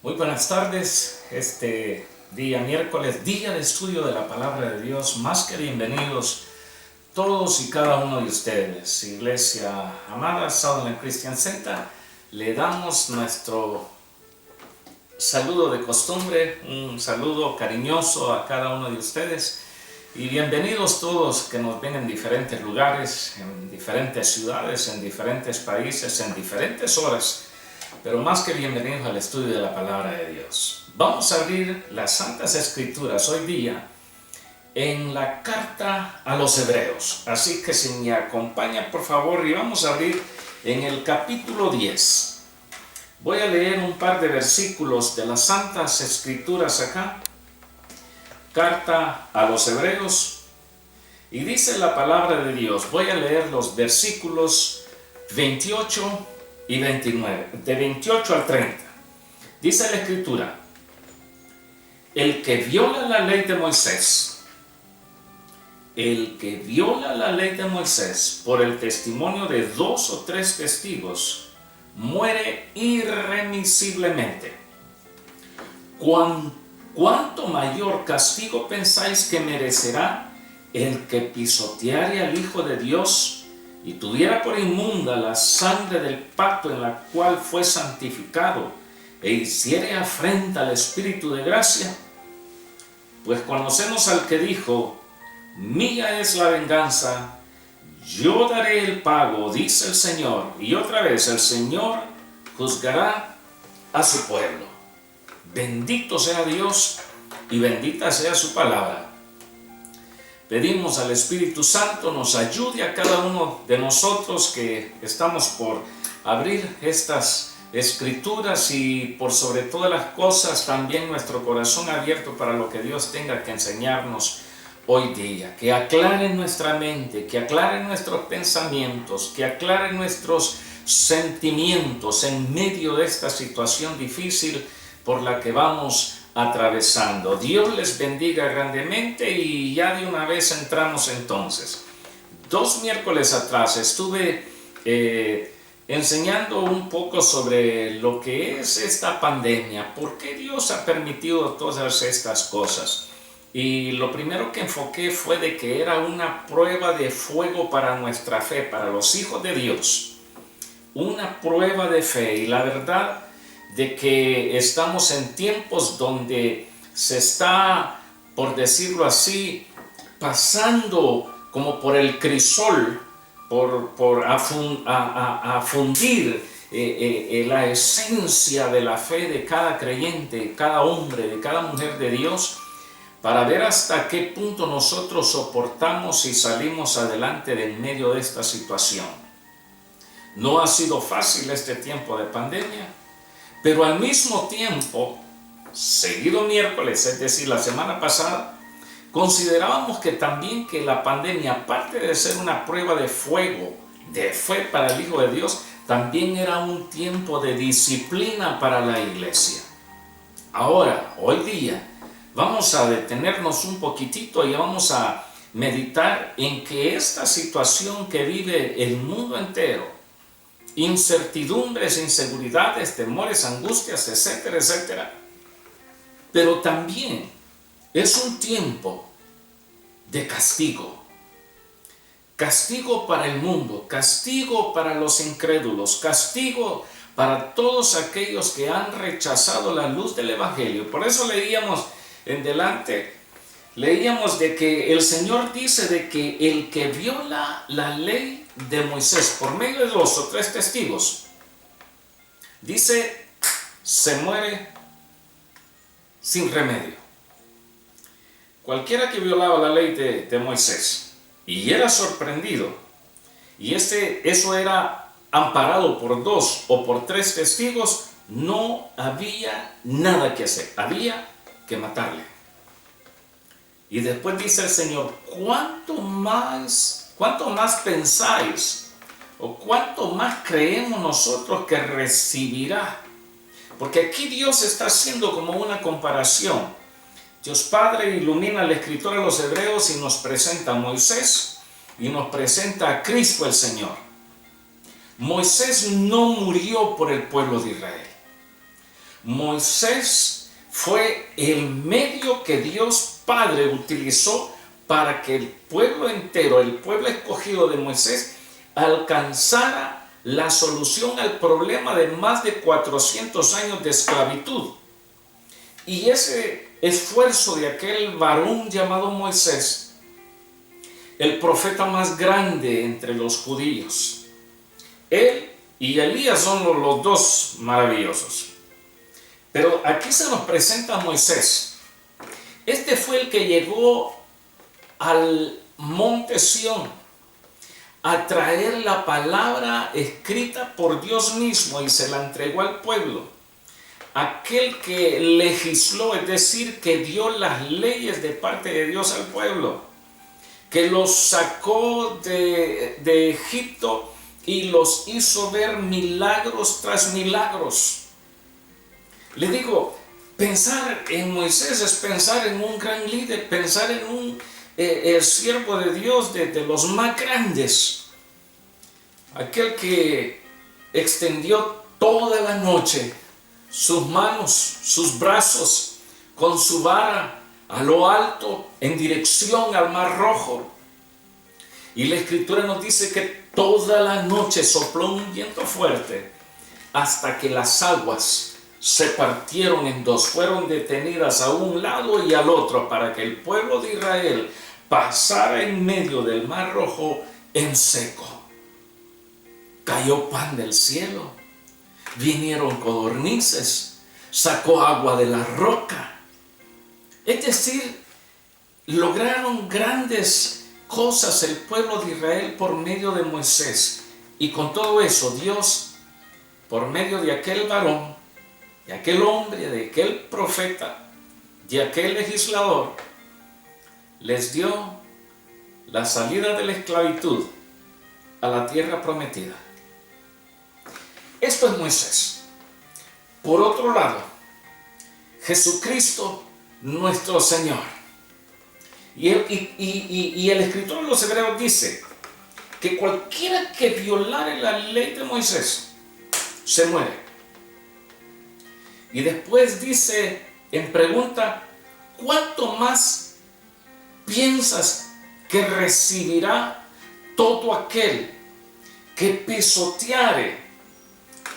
Muy buenas tardes, este día miércoles, día de estudio de la palabra de Dios. Más que bienvenidos todos y cada uno de ustedes. Iglesia amada, Southern Christian Center, le damos nuestro saludo de costumbre, un saludo cariñoso a cada uno de ustedes. Y bienvenidos todos que nos ven en diferentes lugares, en diferentes ciudades, en diferentes países, en diferentes horas. Pero más que bienvenidos al estudio de la palabra de Dios. Vamos a abrir las Santas Escrituras hoy día en la carta a los Hebreos. Así que si me acompaña por favor, y vamos a abrir en el capítulo 10. Voy a leer un par de versículos de las Santas Escrituras acá. Carta a los Hebreos. Y dice la palabra de Dios. Voy a leer los versículos 28 y 29, de 28 al 30. Dice la Escritura: el que viola la ley de Moisés, por el testimonio de 2 o 3 testigos, muere irremisiblemente. ¿Cuánto mayor castigo pensáis que merecerá el que pisoteare al Hijo de Dios y tuviera por inmunda la sangre del pacto en la cual fue santificado, e hiciere afrenta al Espíritu de gracia? Pues conocemos al que dijo: mía es la venganza, yo daré el pago, dice el Señor. Y otra vez, el Señor juzgará a su pueblo. Bendito sea Dios y bendita sea su palabra. Pedimos al Espíritu Santo nos ayude a cada uno de nosotros que estamos por abrir estas escrituras, y por sobre todas las cosas también nuestro corazón abierto para lo que Dios tenga que enseñarnos hoy día. Que aclare nuestra mente, que aclare nuestros pensamientos, que aclare nuestros sentimientos en medio de esta situación difícil por la que vamos atravesando. Dios les bendiga grandemente, y ya de una vez entramos entonces. 2 miércoles atrás estuve enseñando un poco sobre lo que es esta pandemia, por qué Dios ha permitido todas estas cosas. Y lo primero que enfoqué fue de que era una prueba de fuego para nuestra fe, para los hijos de Dios. Una prueba de fe. Y la verdad de que estamos en tiempos donde se está, por decirlo así, pasando como por el crisol, por fundir la esencia de la fe de cada creyente, cada hombre, de cada mujer de Dios, para ver hasta qué punto nosotros soportamos y salimos adelante de en medio de esta situación. No ha sido fácil este tiempo de pandemia, pero al mismo tiempo, seguido miércoles, es decir, la semana pasada, considerábamos que también que la pandemia, aparte de ser una prueba de fuego, de fe para el Hijo de Dios, también era un tiempo de disciplina para la iglesia. Ahora, hoy día, vamos a detenernos un poquitito y vamos a meditar en que esta situación que vive el mundo entero, incertidumbres, inseguridades, temores, angustias, etcétera, etcétera, pero también es un tiempo de castigo. Castigo para el mundo, castigo para los incrédulos, castigo para todos aquellos que han rechazado la luz del Evangelio. Por eso leíamos de que el Señor dice de que el que viola la ley de Moisés por medio de 2 o 3 testigos, dice, se muere sin remedio. Cualquiera que violaba la ley de Moisés y era sorprendido, y eso era amparado por 2 o por 3 testigos, no había nada que hacer, había que matarle. Y después dice el Señor: ¿cuánto más pensáis, o cuánto más creemos nosotros que recibirá? Porque aquí Dios está haciendo como una comparación. Dios Padre ilumina al escritor de los Hebreos y nos presenta a Moisés y nos presenta a Cristo el Señor. Moisés no murió por el pueblo de Israel. Moisés fue el medio que Dios Padre utilizó para que el pueblo entero, el pueblo escogido de Moisés, alcanzara la solución al problema de más de 400 años de esclavitud. Y ese esfuerzo de aquel varón llamado Moisés, el profeta más grande entre los judíos, él y Elías son los dos maravillosos. Pero aquí se nos presenta Moisés. Este fue el que llegó al monte Sión a traer la palabra escrita por Dios mismo y se la entregó al pueblo. Aquel que legisló, es decir, que dio las leyes de parte de Dios al pueblo, que los sacó de Egipto y los hizo ver milagros tras milagros. Le digo, pensar en Moisés es pensar en un gran líder, pensar en un siervo de Dios de los más grandes. Aquel que extendió toda la noche sus manos, sus brazos, con su vara a lo alto en dirección al Mar Rojo. Y la Escritura nos dice que toda la noche sopló un viento fuerte hasta que las aguas se partieron en dos, fueron detenidas a un lado y al otro para que el pueblo de Israel pasara en medio del Mar Rojo en seco. Cayó pan del cielo, vinieron codornices, sacó agua de la roca. Es decir, lograron grandes cosas el pueblo de Israel por medio de Moisés. Y con todo eso, Dios, por medio de aquel varón, de aquel hombre, de aquel profeta, de aquel legislador, les dio la salida de la esclavitud a la tierra prometida. Esto es Moisés. Por otro lado, Jesucristo nuestro Señor. Y el escritor de los Hebreos dice que cualquiera que violare la ley de Moisés se muere. Y después dice en pregunta, ¿cuánto más piensas que recibirá todo aquel que pisoteare,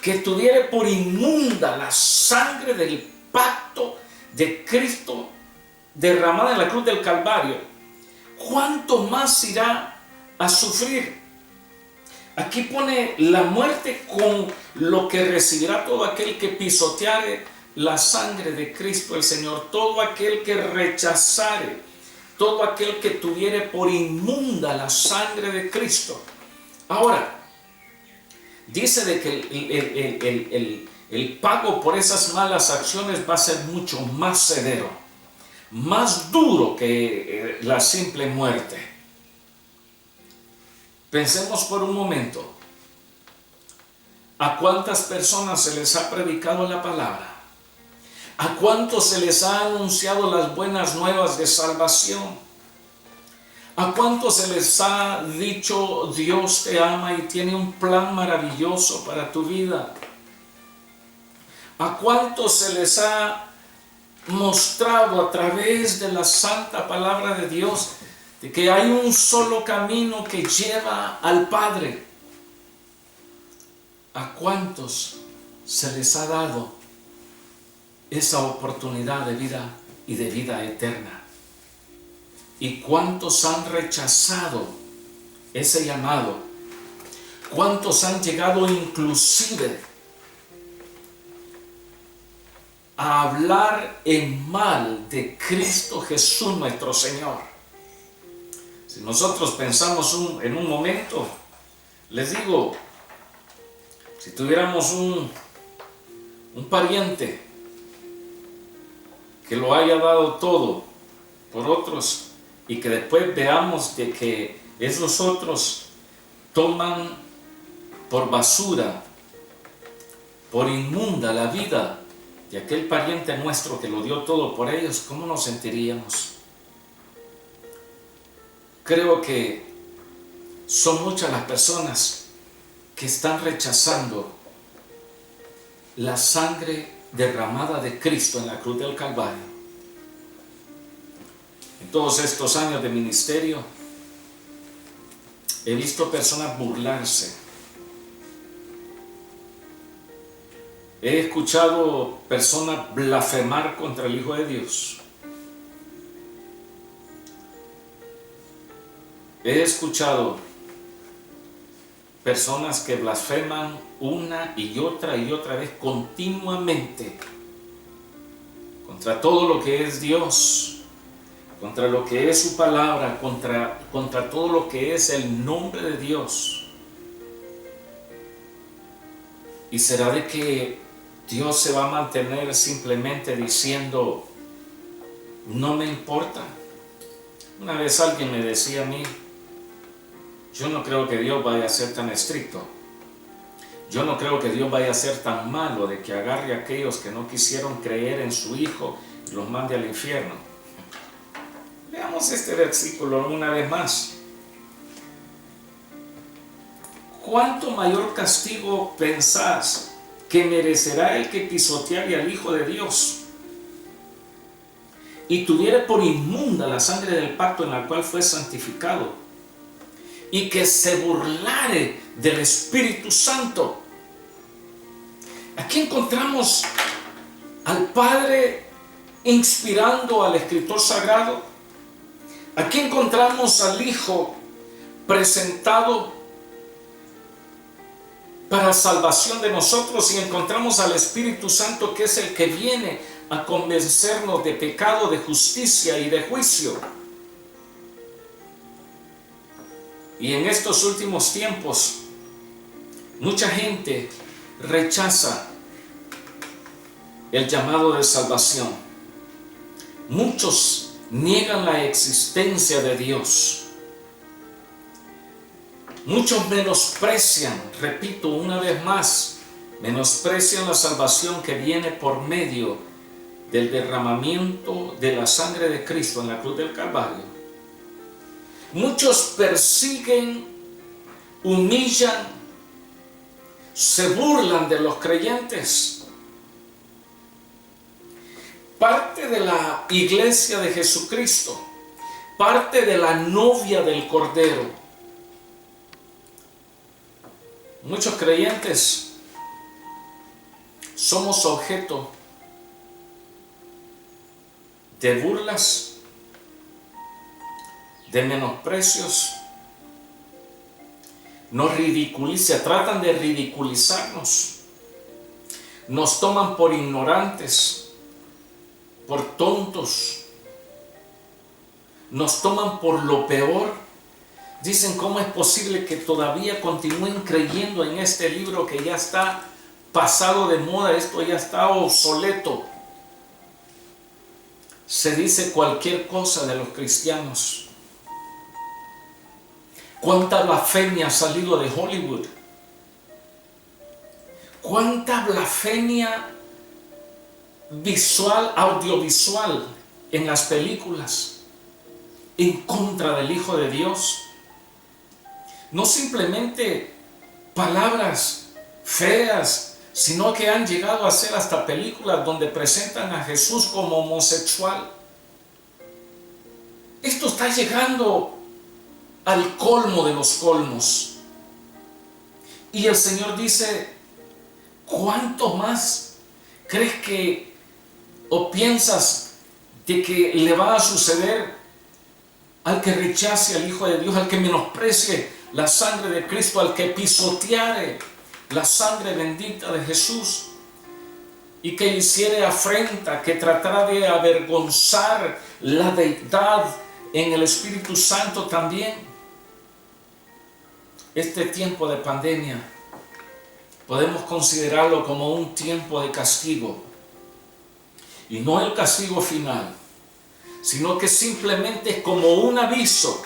que tuviere por inmunda la sangre del pacto de Cristo derramada en la cruz del Calvario? ¿Cuánto más irá a sufrir? Aquí pone la muerte con lo que recibirá todo aquel que pisoteare la sangre de Cristo el Señor, todo aquel que rechazare, todo aquel que tuviere por inmunda la sangre de Cristo. Ahora, dice de que el pago por esas malas acciones va a ser mucho más severo, más duro que la simple muerte. Pensemos por un momento, ¿a cuántas personas se les ha predicado la palabra? ¿A cuántos se les ha anunciado las buenas nuevas de salvación? ¿A cuántos se les ha dicho Dios te ama y tiene un plan maravilloso para tu vida? ¿A cuántos se les ha mostrado a través de la santa palabra de Dios de que hay un solo camino que lleva al Padre? ¿A cuántos se les ha dado esa oportunidad de vida y de vida eterna? ¿Y cuántos han rechazado ese llamado? ¿Cuántos han llegado inclusive a hablar en mal de Cristo Jesús nuestro Señor? Si nosotros pensamos en un momento, les digo, si tuviéramos un pariente que lo haya dado todo por otros y que después veamos de que esos otros toman por basura, por inmunda la vida de aquel pariente nuestro que lo dio todo por ellos, ¿cómo nos sentiríamos? Creo que son muchas las personas que están rechazando la sangre derramada de Cristo en la cruz del Calvario. En todos estos años de ministerio, he visto personas burlarse. He escuchado personas blasfemar contra el Hijo de Dios. He escuchado personas que blasfeman una y otra vez continuamente contra todo lo que es Dios, contra lo que es su palabra, contra todo lo que es el nombre de Dios. ¿Y será de que Dios se va a mantener simplemente diciendo, no me importa? Una vez alguien me decía a mí, yo no creo que Dios vaya a ser tan estricto. Yo no creo que Dios vaya a ser tan malo de que agarre a aquellos que no quisieron creer en su Hijo y los mande al infierno. Veamos este versículo una vez más. ¿Cuánto mayor castigo pensás que merecerá el que pisoteare al Hijo de Dios y tuviere por inmunda la sangre del pacto en la cual fue santificado, y que se burlare del Espíritu Santo? Aquí encontramos al Padre inspirando al escritor sagrado. Aquí encontramos al Hijo presentado para salvación de nosotros, y encontramos al Espíritu Santo, que es el que viene a convencernos de pecado, de justicia y de juicio. Y en estos últimos tiempos, mucha gente rechaza el llamado de salvación. Muchos niegan la existencia de Dios. Muchos menosprecian, repito una vez más, menosprecian la salvación que viene por medio del derramamiento de la sangre de Cristo en la cruz del Calvario. Muchos persiguen, humillan, se burlan de los creyentes. Parte de la iglesia de Jesucristo, parte de la novia del Cordero. Muchos creyentes somos objeto de burlas, de menosprecios. Nos ridiculizan, tratan de ridiculizarnos. Nos toman por ignorantes, por tontos. Nos toman por lo peor. Dicen, ¿cómo es posible que todavía continúen creyendo en este libro que ya está pasado de moda? Esto ya está obsoleto. Se dice cualquier cosa de los cristianos. ¿Cuánta blasfemia ha salido de Hollywood? ¿Cuánta blasfemia visual, audiovisual en las películas en contra del Hijo de Dios? No simplemente palabras feas, sino que han llegado a ser hasta películas donde presentan a Jesús como homosexual. Esto está llegando al colmo de los colmos. Y el Señor dice, ¿cuánto más crees que o piensas de que le va a suceder al que rechace al Hijo de Dios, al que menosprecie la sangre de Cristo, al que pisoteare la sangre bendita de Jesús y que hiciere afrenta, que tratara de avergonzar la deidad en el Espíritu Santo también? Este tiempo de pandemia podemos considerarlo como un tiempo de castigo, y no el castigo final, sino que simplemente es como un aviso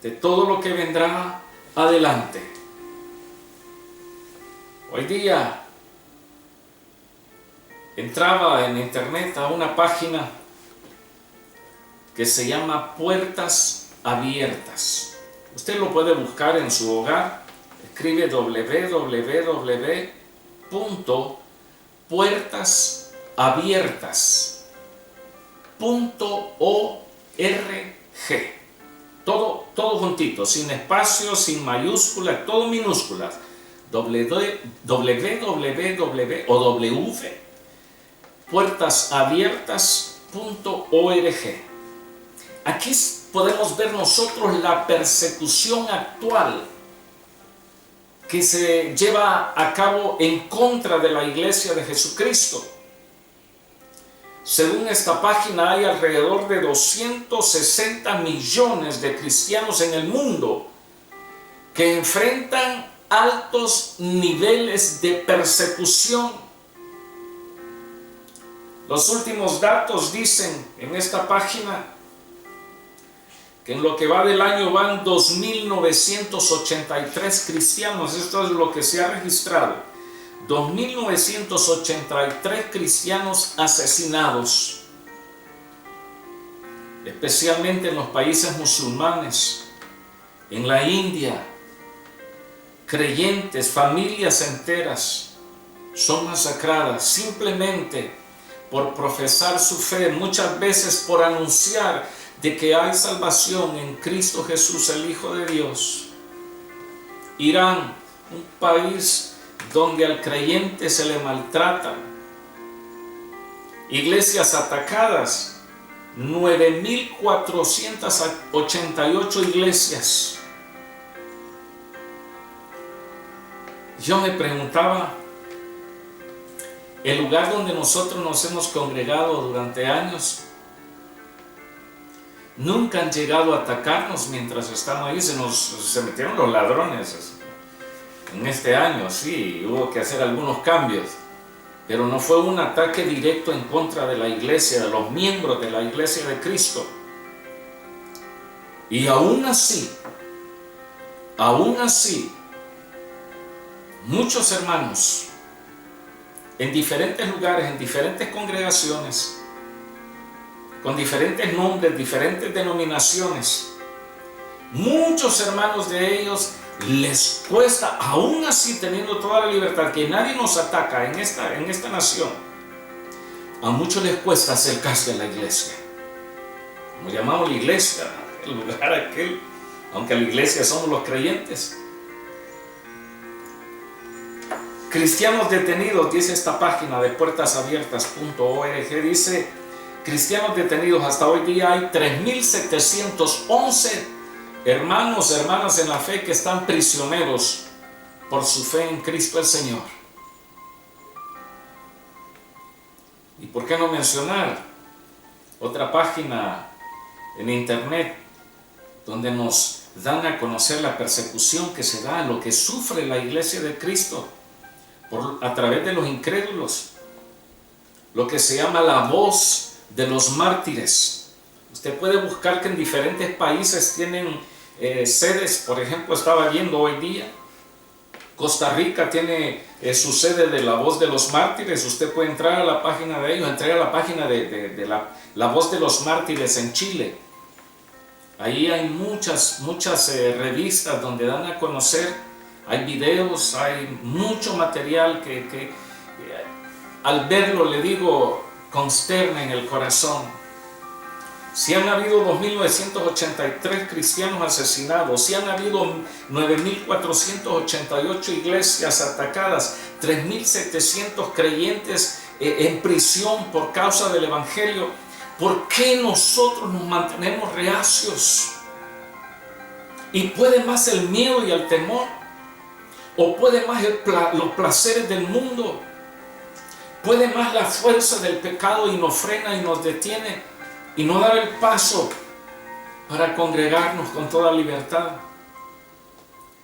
de todo lo que vendrá adelante. Hoy día entraba en internet a una página que se llama Puertas Abiertas. Usted lo puede buscar en su hogar. Escribe www.puertasabiertas.org puertasabiertas.org. Todo juntito, sin espacios, sin mayúsculas, todo minúsculas. www o w puertasabiertas.org. Aquí podemos ver nosotros la persecución actual que se lleva a cabo en contra de la Iglesia de Jesucristo. Según esta página, hay alrededor de 260 millones de cristianos en el mundo que enfrentan altos niveles de persecución. Los últimos datos dicen en esta página que en lo que va del año van 2.983 cristianos. Esto es lo que se ha registrado. 2.983 cristianos asesinados, especialmente en los países musulmanes, en la India. Creyentes, familias enteras son masacradas simplemente por profesar su fe, muchas veces por anunciar de que hay salvación en Cristo Jesús, el Hijo de Dios. Irán, un país donde al creyente se le maltrata. Iglesias atacadas, 9.488 iglesias. Yo me preguntaba, el lugar donde nosotros nos hemos congregado durante años, nunca han llegado a atacarnos mientras estamos ahí. Se metieron los ladrones en este año, sí, hubo que hacer algunos cambios, pero no fue un ataque directo en contra de la iglesia, de los miembros de la iglesia de Cristo. Y aún así, muchos hermanos en diferentes lugares, en diferentes congregaciones, con diferentes nombres, diferentes denominaciones, muchos hermanos de ellos les cuesta, aún así teniendo toda la libertad, que nadie nos ataca en esta nación, a muchos les cuesta acercarse a la iglesia. Como llamamos la iglesia, el lugar aquel, aunque la iglesia somos los creyentes. Cristianos detenidos, dice esta página de puertasabiertas.org, dice, cristianos detenidos, hasta hoy día hay 3.711 hermanos, hermanas en la fe que están prisioneros por su fe en Cristo el Señor. ¿Y por qué no mencionar otra página en internet donde nos dan a conocer la persecución que se da, lo que sufre la iglesia de Cristo a través de los incrédulos? Lo que se llama la voz de los mártires. Usted puede buscar que en diferentes países tienen sedes. Por ejemplo, estaba viendo hoy día, Costa Rica tiene su sede de la voz de los mártires. Usted puede entrar a la página de ellos, entrar a la página de la voz de los mártires en Chile. Ahí hay muchas revistas donde dan a conocer, hay videos, hay mucho material que al verlo, le digo, consterna en el corazón. Si han habido 2.983 cristianos asesinados, si han habido 9.488 iglesias atacadas, 3.700 creyentes en prisión por causa del Evangelio, ¿por qué nosotros nos mantenemos reacios? ¿Y puede más el miedo y el temor? ¿O puede más los placeres del mundo? ¿Puede más la fuerza del pecado y nos frena y nos detiene y no dar el paso para congregarnos con toda libertad?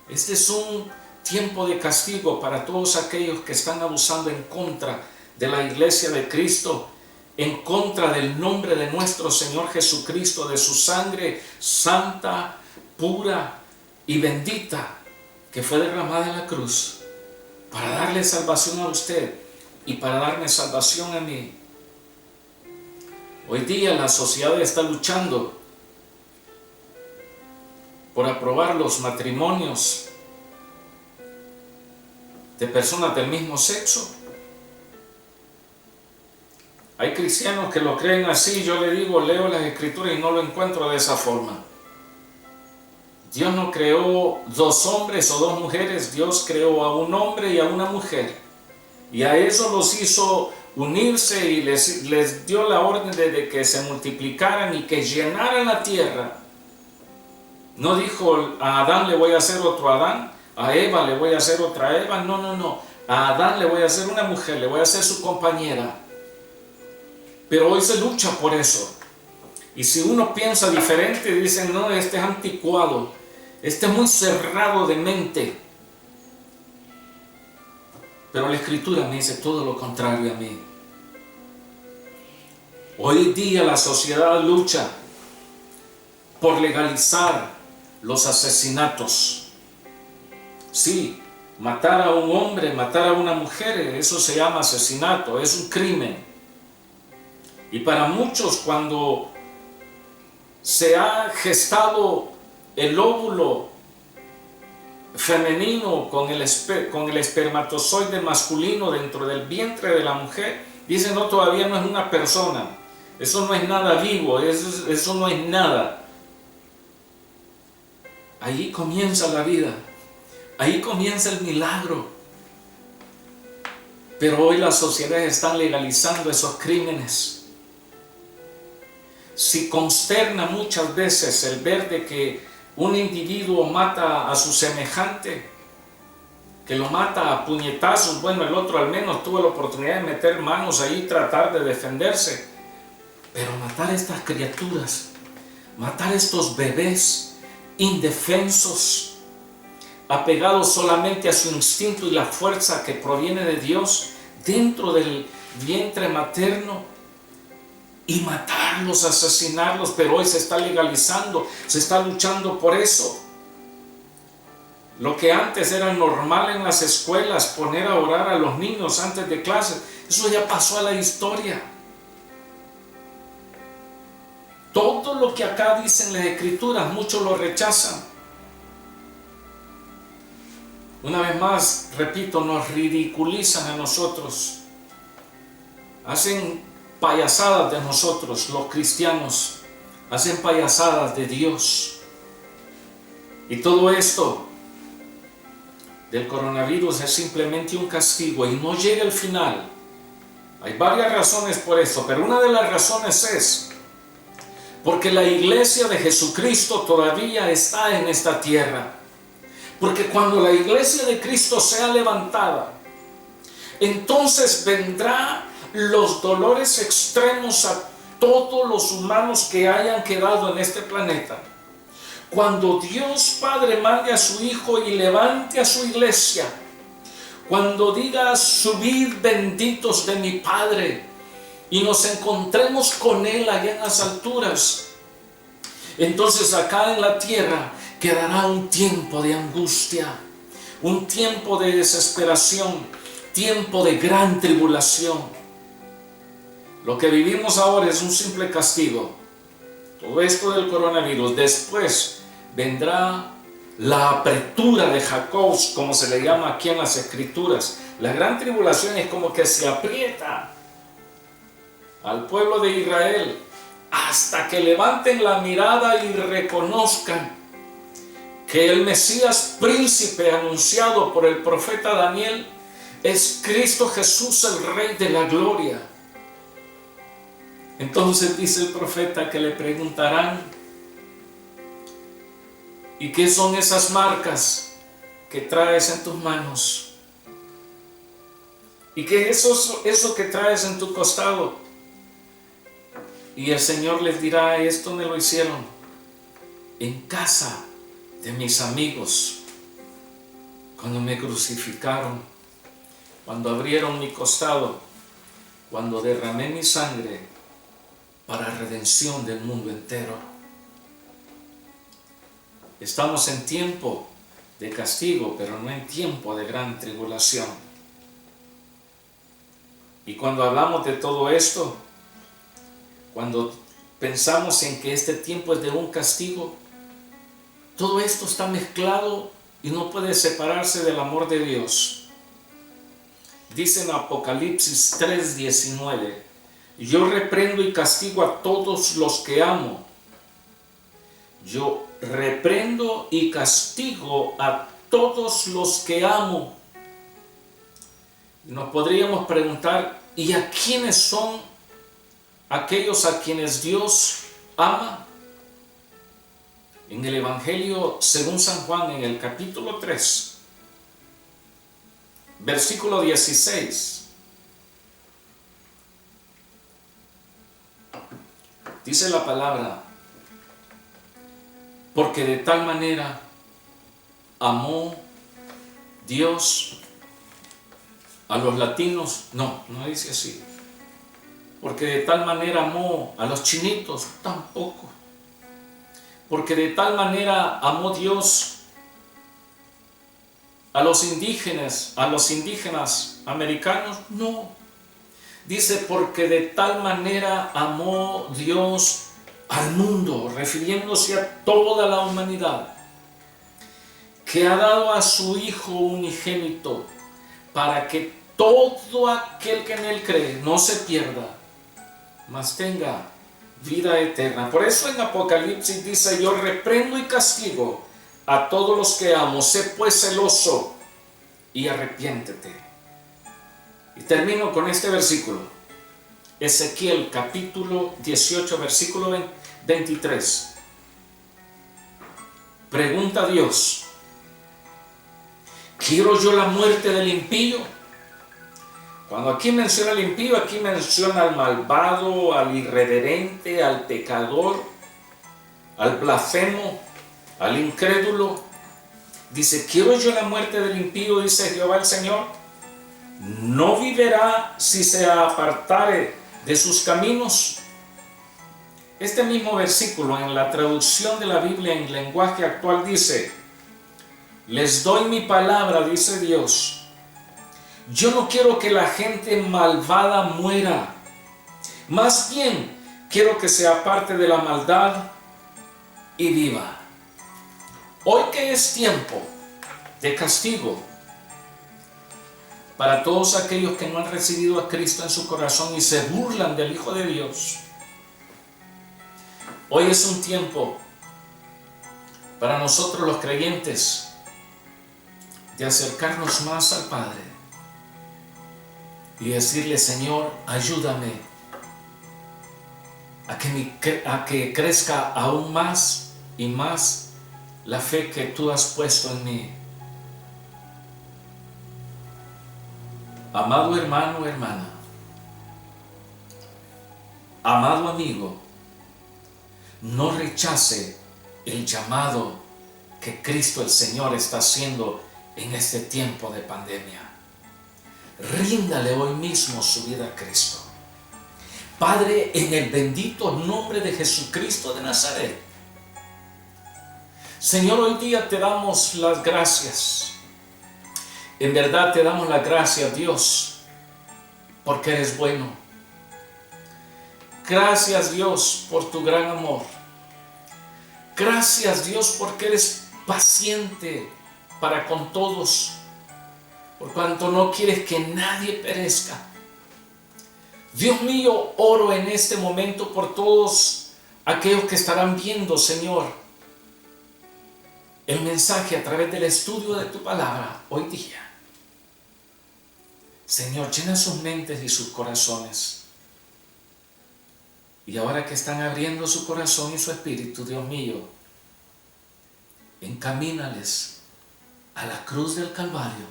Este es un tiempo de castigo para todos aquellos que están abusando en contra de la iglesia de Cristo, en contra del nombre de nuestro Señor Jesucristo, de su sangre santa, pura y bendita que fue derramada en la cruz para darle salvación a usted y para darme salvación a mí. Hoy día la sociedad está luchando por aprobar los matrimonios de personas del mismo sexo. Hay cristianos que lo creen así. Yo le digo, leo las escrituras y no lo encuentro de esa forma. Dios no creó dos hombres o dos mujeres. Dios creó a un hombre y a una mujer. Y a eso los hizo unirse y les dio la orden de que se multiplicaran y que llenaran la tierra. No dijo, a Adán le voy a hacer otro Adán, a Eva le voy a hacer otra Eva. No, no, no. A Adán le voy a hacer una mujer, le voy a hacer su compañera. Pero hoy se lucha por eso. Y si uno piensa diferente, dicen, no, este es anticuado, este es muy cerrado de mente. Pero la Escritura me dice todo lo contrario a mí. Hoy día la sociedad lucha por legalizar los asesinatos. Sí, matar a un hombre, matar a una mujer, eso se llama asesinato, es un crimen. Y para muchos, cuando se ha gestado el óvulo femenino con el espermatozoide masculino dentro del vientre de la mujer, dicen, no, todavía no es una persona, eso no es nada vivo, eso no es nada. Ahí comienza la vida, ahí comienza el milagro. Pero hoy las sociedades están legalizando esos crímenes. Si consterna muchas veces el ver de que un individuo mata a su semejante, que lo mata a puñetazos. Bueno, el otro al menos tuvo la oportunidad de meter manos ahí y tratar de defenderse. Pero matar a estas criaturas, matar a estos bebés indefensos, apegados solamente a su instinto y la fuerza que proviene de Dios dentro del vientre materno, y matarlos, asesinarlos, pero hoy se está legalizando, se está luchando por eso. Lo que antes era normal en las escuelas, poner a orar a los niños antes de clases, eso ya pasó a la historia. Todo lo que acá dicen las Escrituras, muchos lo rechazan. Una vez más, repito, nos ridiculizan a nosotros. Hacen payasadas de nosotros, los cristianos. Hacen payasadas de Dios. Y todo esto del coronavirus es simplemente un castigo y no llega al final. Hay varias razones por esto, pero una de las razones es porque la iglesia de Jesucristo todavía está en esta tierra. Porque cuando la iglesia de Cristo sea levantada, entonces vendrá los dolores extremos a todos los humanos que hayan quedado en este planeta. Cuando Dios Padre mande a su Hijo y levante a su iglesia, cuando diga, subid benditos de mi Padre, y nos encontremos con Él allá en las alturas, entonces acá en la tierra quedará un tiempo de angustia, un tiempo de desesperación, tiempo de gran tribulación. Lo que vivimos ahora es un simple castigo. Todo esto del coronavirus. Después vendrá la apretura de Jacob, como se le llama aquí en las Escrituras. La gran tribulación es como que se aprieta al pueblo de Israel hasta que levanten la mirada y reconozcan que el Mesías príncipe anunciado por el profeta Daniel es Cristo Jesús, el Rey de la gloria. Entonces dice el profeta que le preguntarán, ¿y qué son esas marcas que traes en tus manos? ¿Y qué es eso que traes en tu costado? Y el Señor les dirá, esto me lo hicieron en casa de mis amigos, cuando me crucificaron, cuando abrieron mi costado, cuando derramé mi sangre para redención del mundo entero. Estamos en tiempo de castigo, pero no en tiempo de gran tribulación. Y cuando hablamos de todo esto, cuando pensamos en que este tiempo es de un castigo, todo esto está mezclado y no puede separarse del amor de Dios. Dice en Apocalipsis 3:19, Yo reprendo y castigo a todos los que amo. Yo reprendo y castigo a todos los que amo. Nos podríamos preguntar, ¿y a quiénes son aquellos a quienes Dios ama? En el Evangelio según San Juan, en el capítulo 3, versículo 16, dice la palabra: porque de tal manera amó Dios a los latinos. No dice así. Porque de tal manera amó a los chinitos, tampoco. Porque de tal manera amó Dios a los indígenas americanos, no. Dice, porque de tal manera amó Dios al mundo, refiriéndose a toda la humanidad, que ha dado a su Hijo unigénito, para que todo aquel que en él cree no se pierda, mas tenga vida eterna. Por eso en Apocalipsis dice: yo reprendo y castigo a todos los que amo. Sé pues celoso y arrepiéntete. Y termino con este versículo. Ezequiel capítulo 18, versículo 23. Pregunta a Dios: ¿quiero yo la muerte del impío? Cuando aquí menciona al impío, aquí menciona al malvado, al irreverente, al pecador, al blasfemo, al incrédulo. Dice: ¿quiero yo la muerte del impío? Dice Jehová el Señor. ¿No vivirá si se apartare de sus caminos? Este mismo versículo en la traducción de la Biblia en lenguaje actual dice: les doy mi palabra, dice Dios. Yo no quiero que la gente malvada muera. Más bien, quiero que se aparte de la maldad y viva. Hoy que es tiempo de castigo para todos aquellos que no han recibido a Cristo en su corazón y se burlan del Hijo de Dios, hoy es un tiempo para nosotros los creyentes de acercarnos más al Padre y decirle: Señor, ayúdame a que crezca aún más y más la fe que tú has puesto en mí. Amado hermano, hermana, amado amigo, no rechace el llamado que Cristo el Señor está haciendo en este tiempo de pandemia. Ríndale hoy mismo su vida a Cristo. Padre, en el bendito nombre de Jesucristo de Nazaret, Señor, hoy día te damos las gracias. En verdad te damos las gracias, Dios, porque eres bueno. Gracias, Dios, por tu gran amor. Gracias, Dios, porque eres paciente para con todos, por cuanto no quieres que nadie perezca. Dios mío, oro en este momento por todos aquellos que estarán viendo, Señor, el mensaje a través del estudio de tu palabra hoy día. Señor, llena sus mentes y sus corazones. Y ahora que están abriendo su corazón y su espíritu, Dios mío, encamínales a la cruz del Calvario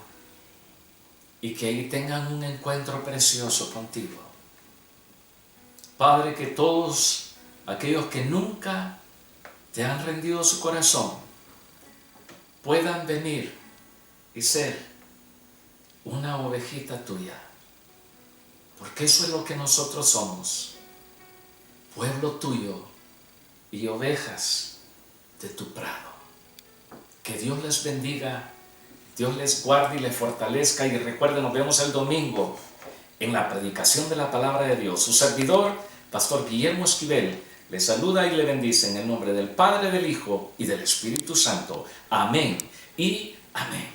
y que ahí tengan un encuentro precioso contigo. Padre, que todos aquellos que nunca te han rendido su corazón puedan venir y ser una ovejita tuya, porque eso es lo que nosotros somos, pueblo tuyo y ovejas de tu prado. Que Dios les bendiga, Dios les guarde y les fortalezca, y recuerden, nos vemos el domingo en la predicación de la palabra de Dios. Su servidor, Pastor Guillermo Esquivel, le saluda y le bendice en el nombre del Padre, del Hijo y del Espíritu Santo. Amén y amén.